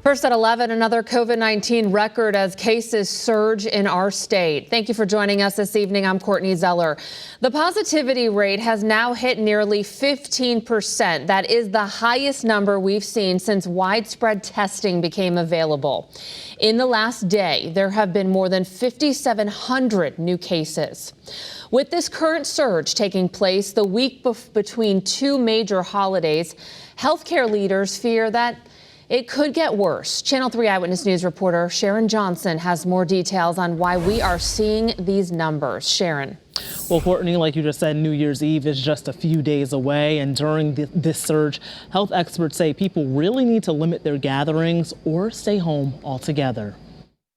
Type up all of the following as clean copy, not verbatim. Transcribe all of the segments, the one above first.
First at 11, another COVID-19 record as cases surge in our state. Thank you for joining us this evening. I'm Courtney Zeller. The positivity rate has now hit nearly 15%. That is the highest number we've seen since widespread testing became available. In the last day, there have been more than 5,700 new cases. With this current surge taking place the week between two major holidays, healthcare leaders fear that it could get worse. Channel 3 Eyewitness News reporter Sharon Johnson has more details on why we are seeing these numbers. Sharon. Well, Courtney, like you just said, New Year's Eve is just a few days away. And during this surge, health experts say people really need to limit their gatherings or stay home altogether.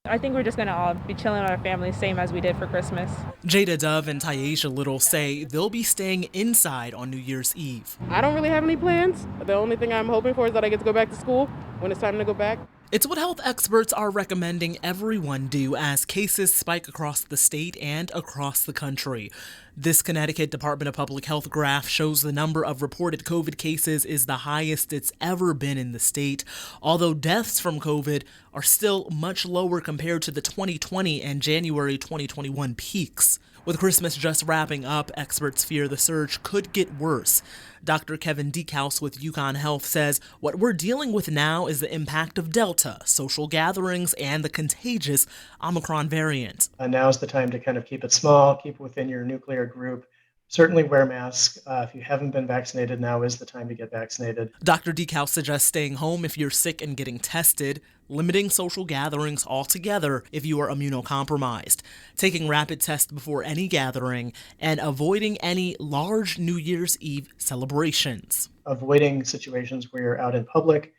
I think we're just going to all be chilling with our families, same as we did for Christmas. Jada Dove and Tyasha Little say they'll be staying inside on New Year's Eve. I don't really have any plans. The only thing I'm hoping for is that I get to go back to school when it's time to go back. It's what health experts are recommending everyone do as cases spike across the state and across the country. This Connecticut Department of Public Health graph shows the number of reported COVID cases is the highest it's ever been in the state, although deaths from COVID are still much lower compared to the 2020 and January 2021 peaks. With Christmas just wrapping up, experts fear the surge could get worse. Dr. Kevin Diekhaus with UConn Health says what we're dealing with now is the impact of Delta, social gatherings, and the contagious Omicron variant. Now's the time to kind of keep it small, keep it within your nuclear group. Certainly wear masks. If you haven't been vaccinated, now is the time to get vaccinated. Dr. Diekhaus suggests staying home if you're sick and getting tested, limiting social gatherings altogether if you are immunocompromised, taking rapid tests before any gathering, and avoiding any large New Year's Eve celebrations. Avoiding situations where you're out in public,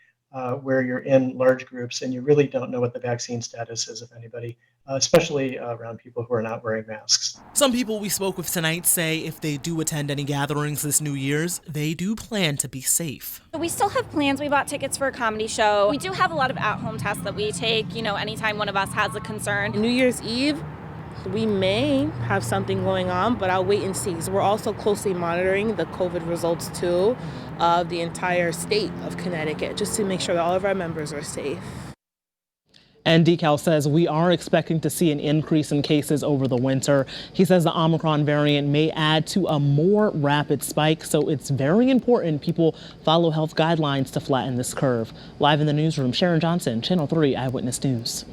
where you're in large groups and you really don't know what the vaccine status is of anybody, especially around people who are not wearing masks. Some people we spoke with tonight say if they do attend any gatherings this New Year's, they do plan to be safe. We still have plans. We bought tickets for a comedy show. We do have a lot of at-home tests that we take, anytime one of us has a concern. New Year's Eve, we may have something going on, but I'll wait and see. So we're also closely monitoring the COVID results, too, of the entire state of Connecticut, just to make sure that all of our members are safe. And Diekhaus says we are expecting to see an increase in cases over the winter. He says the Omicron variant may add to a more rapid spike, so it's very important people follow health guidelines to flatten this curve. Live in the newsroom, Sharon Johnson, Channel 3 Eyewitness News.